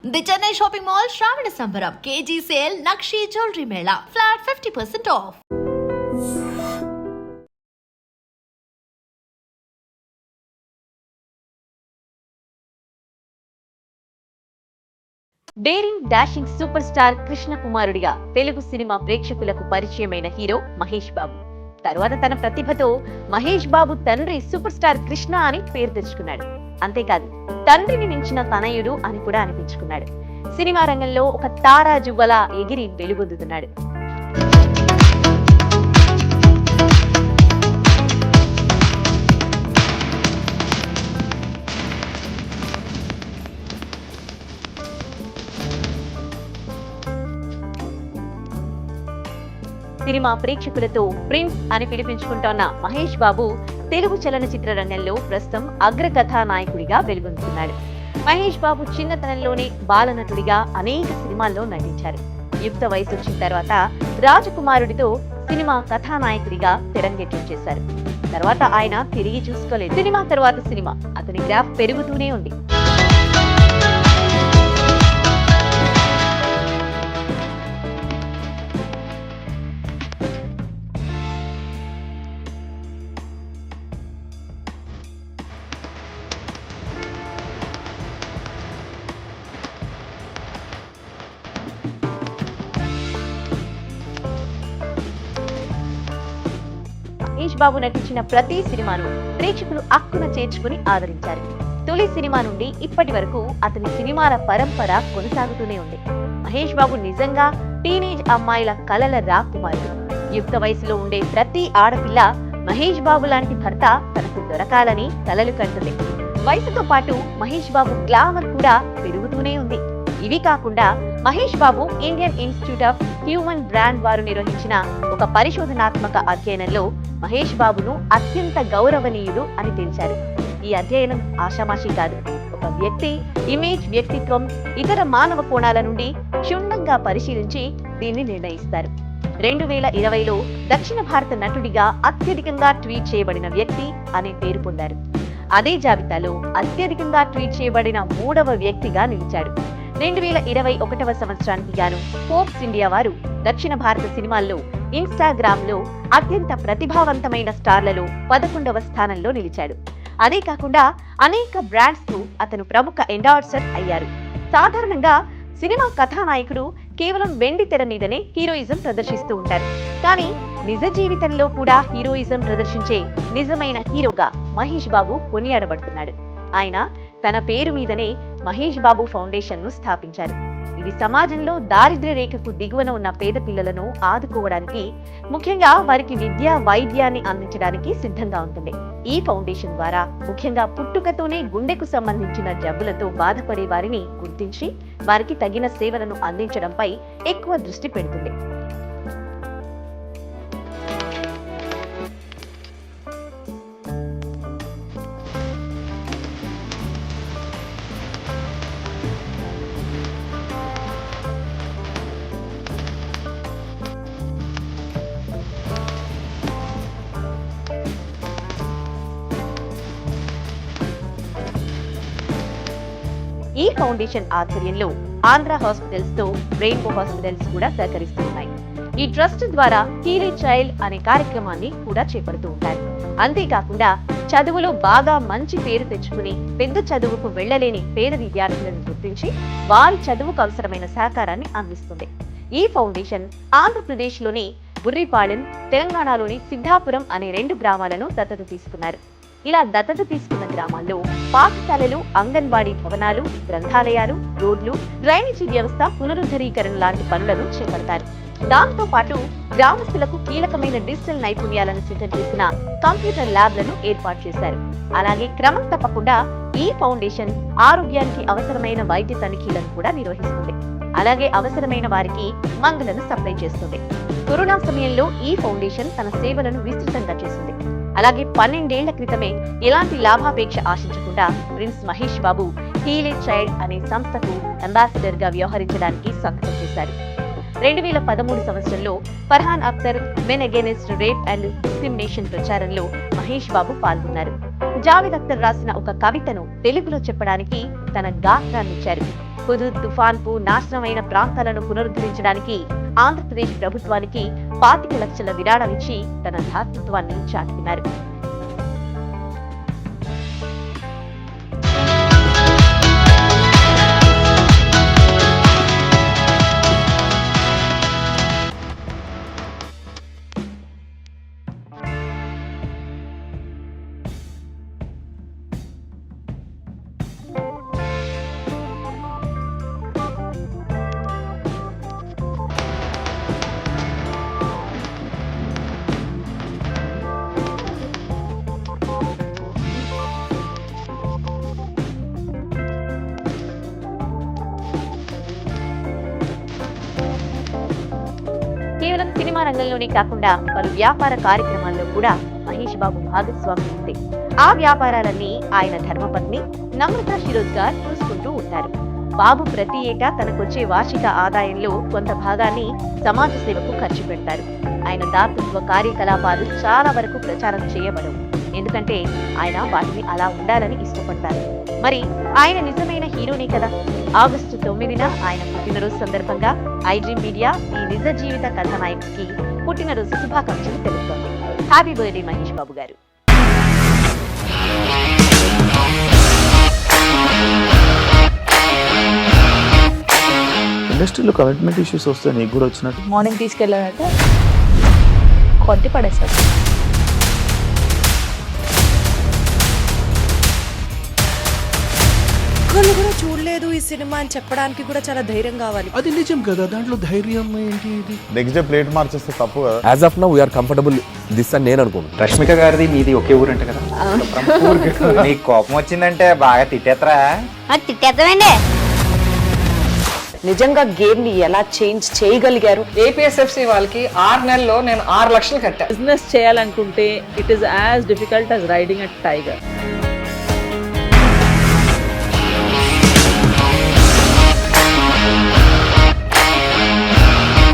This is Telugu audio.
The Chennai Shopping Mall Shravana Sambaram KG Sale Nakshi Jewelry Mela Flat 50% off. Daring dashing super star Krishna కుమారుడిగా తెలుగు సినిమా ప్రేక్షకులకు పరిచయమైన హీరో మహేష్ బాబు. తరువాత తన ప్రతిభతో మహేష్ బాబు తండ్రి సూపర్ స్టార్ కృష్ణ అని పేరు తెచ్చుకున్నాడు. అంతేకాదు తండ్రిని మించిన తనయుడు అని కూడా అనిపించుకున్నాడు. సినిమా రంగంలో ఒక తారా జువ్వలా ఎగిరి వెలుగొందుతున్నాడు. సినిమా ప్రేక్షకులతో ప్రిన్స్ అని పిలిపించుకుంటోన్న మహేష్ బాబు తెలుగు చలనచిత్ర రంగంలో ప్రస్తుతం అగ్రకథానాయకుడిగా వెలుగొందుతున్నాడు. మహేష్ బాబు చిన్నతనంలోనే బాలనటుడిగా అనేక సినిమాల్లో నటించారు. యుక్త వయసు వచ్చిన తర్వాత రాజకుమారుడితో సినిమా కథానాయకుడిగా తెరంగేట్రం చేశారు. తర్వాత ఆయన తిరిగి చూసుకోలేదు. సినిమా తర్వాత సినిమా అతని గ్రాఫ్ పెరుగుతూనే ఉంది. మహేష్ బాబు నటించిన ప్రతి సినిమాను ప్రేక్షకులు అక్కున చేర్చుకుని ఆదరించారు. తొలి సినిమా నుండి ఇప్పటి వరకు అతని సినిమాల పరంపర కొనసాగుతూనే ఉంది. మహేష్ బాబు నిజంగా టీనేజ్ అమ్మాయిల కలల రాకుమారుడు. యుక్త వయసులో ఉండే ప్రతి ఆడపిల్ల మహేష్ బాబు లాంటి భర్త తనకు దొరకాలని కలలు కంటుంది. వయసుతో పాటు మహేష్ బాబు గ్లామర్ కూడా పెరుగుతూనే ఉంది. ఇవి కాకుండా Mahesh Babu Indian Institute of Human Brand వారు నిర్వహించిన ఒక పరిశోధనాత్మక అధ్యయనంలో మహేష్ బాబును అత్యంత గౌరవనీయుడు అని తేల్చారు. ఈ అధ్యయనం ఆషామాషి కాదు. ఒక వ్యక్తి ఇమేజ్, వ్యక్తిత్వం, ఇతర మానవ కోణాల నుండి క్షుణ్ణంగా పరిశీలించి దీన్ని నిర్ణయిస్తారు. 2020లో దక్షిణ భారత నటుడిగా అత్యధికంగా ట్వీట్ చేయబడిన వ్యక్తి అనే పేరు పొందారు. అదే జాబితాలో అత్యధికంగా ట్వీట్ చేయబడిన 3వ వ్యక్తిగా నిలిచాడు. 2021వ సంవత్సరానికి గాను ఫోర్బ్స్ ఇండియా వారు దక్షిణ భారత సినిమాల్లో ఇన్స్టాగ్రామ్ లో అత్యంత ప్రతిభావంతమైన స్టార్లలో 11వ స్థానంలో నిలిచాడు. అదే కాకుండా అనేక బ్రాండ్స్ కు అతను ప్రముఖ ఎండార్సర్ అయ్యారు. సాధారణంగా సినిమా కథానాయకుడు కేవలం వెండి తెర మీదనే హీరోయిజం ప్రదర్శిస్తూ ఉంటారు. కానీ నిజ జీవితంలో కూడా హీరోయిజం ప్రదర్శించే నిజమైన హీరోగా మహేష్ బాబు కొనియాడబడుతున్నాడు. ఆయన తన పేరు మీదనే మహేష్ బాబు ఫౌండేషన్ ను స్థాపించారు. ఇది సమాజంలో దారిద్ర్య రేఖకు దిగువన ఉన్న పేద పిల్లలను ఆదుకోవడానికి, ముఖ్యంగా వారికి విద్య, వైద్యాన్ని అందించడానికి సిద్ధంగా ఉంటుంది. ఈ ఫౌండేషన్ ద్వారా ముఖ్యంగా పుట్టుకతోనే గుండెకు సంబంధించిన జబ్బులతో బాధపడే వారిని గుర్తించి వారికి తగిన సేవలను అందించడంపై ఎక్కువ దృష్టి పెడుతుంది. ఈ ఫౌండేషన్ ఆధ్వర్యంలో ఆంధ్ర హాస్పిటల్స్ తో రెయిన్బో హాస్పిటల్స్ కూడా సహకరిస్తున్నాయి. ఈ ట్రస్ట్ ద్వారా హీలీ చైల్డ్ అనే కార్యక్రమాన్ని కూడా చేపడుతూ ఉంటారు. అంతేకాకుండా చదువులో బాగా మంచి పేరు తెచ్చుకుని పెద్ద చదువుకు వెళ్లలేని పేద విద్యార్థులను గుర్తించి వారి చదువుకు అవసరమైన సహకారాన్ని అందిస్తుంది. ఈ ఫౌండేషన్ ఆంధ్రప్రదేశ్ లోని బుర్రిపాలెం, తెలంగాణలోని సిద్ధాపురం అనే 2 గ్రామాలను దత్తత తీసుకున్నారు. ఇలా దత్తత తీసుకున్న గ్రామాల్లో పాఠశాలలు, అంగన్వాడీ భవనాలు, గ్రంథాలయాలు, రోడ్లు, డ్రైనేజీ వ్యవస్థ పునరుద్ధరీకరణ లాంటి పనులను చేపడతారు. దాంతో పాటు గ్రామస్తులకు కీలకమైన డిజిటల్ నైపుణ్యాలను సిద్ధం చేసిన కంప్యూటర్ ల్యాబ్లను ఏర్పాటు చేశారు. అలాగే క్రమం తప్పకుండా ఈ ఫౌండేషన్ ఆరోగ్యానికి అవసరమైన వైద్య తనిఖీలను కూడా నిర్వహిస్తుంది. అలాగే అవసరమైన వారికి మందులను సప్లై చేస్తుంది. కరోనా సమయంలో ఈ ఫౌండేషన్ తన సేవలను విస్తృతంగా చేసింది. అలాగే 12 ఏళ్ల క్రితమే ఎలాంటి లాభాపేక్ష ఆశించకుండా prince Mahesh Babu Healy child అనే సంస్థకు అంబాసిడర్ గా వ్యవహరించడానికి సంకల్పం చేశారు. 2013 సంవత్సరంలో Farhan Akhtar men against rape and discrimination ప్రచారంలో మహేష్ బాబు పాల్గొన్నారు. జావేద్ అఖ్తర్ రాసిన ఒక కవితను తెలుగులో చెప్పడానికి తన గాత్రాన్నిచ్చారు. హుదూద్ తుఫాన్కు నాశనమైన ప్రాంతాలను పునరుద్ధరించడానికి ఆంధ్రప్రదేశ్ ప్రభుత్వానికి 25 లక్షల విరాళమిచ్చి తన దాతృత్వాన్ని చాటుకున్నారు. కేవలం సినిమా రంగంలోనే కాకుండా పలు వ్యాపార కార్యక్రమాల్లో కూడా మహేష్ బాబు భాగస్వామి ఉంది. ఆ వ్యాపారాలన్నీ ఆయన ధర్మపత్ని నమ్రతా శిరోద్కర్ చూసుకుంటూ ఉంటారు. బాబు ప్రతి ఏటా తనకొచ్చే వార్షిక ఆదాయంలో కొంత భాగాన్ని సమాజ సేవకు ఖర్చు పెడతారు. ఆయన దాతృత్వ కార్యకలాపాలు చాలా వరకు ప్రచారం చేయబడవు, ఎందుకంటే ఆయన వాటిని అలా ఉండాలని ఇష్టపడతారు. మరి ఆయన నిజమైన హీరోనే కదా. ఆగస్టు 9న ఆయన పుట్టినరోజు సందర్భంగా ఐడ్రీమ్ మీడియా ఈ నిజ జీవిత కథానాయకుడికి పుట్టినరోజు శుభాకాంక్షలు తెలుస్తోంది. హ్యాపీ బర్త్డే మహేష్ బాబు గారు. ఇండస్ట్రీలో కమిట్మెంట్ ఇష్యూస్ వస్తే నీకు కూడా వచ్చినట్టు? మార్నింగ్ తీసుకెళ్ళానంటే కొట్టి పడేస్తారు. ఒక్కళ్ళు కూడా చూడలేదు ఈ సినిమా అని చెప్పడానికి కూడా చాలా ధైర్యం కావాలి. అది నిజం కదా, దాంట్లో ధైర్యం ఏంటి? ఇది నెక్స్ట్ డే ప్లేట్ మార్చేస్తే తప్పు కదా. As of now we are comfortable this అని నేను అనుకుంటున్నాను. రష్మిక గారిది మీది ఒకే ఊరంట కదా. నీకు కోపం వచ్చిందంటే బాగా తిట్టేత్తరా? తిట్టేద్దామండి. నిజంగా గేమ్ ని ఎలా చేంజ్ చేయగలిగారు? ఏపీఎస్ఎఫ్సి వాళ్ళకి 6 నెలల్లో నేను 6 లక్షలు కట్టా. బిజినెస్ చేయాలనుకుంటే it is as difficult as riding a tiger.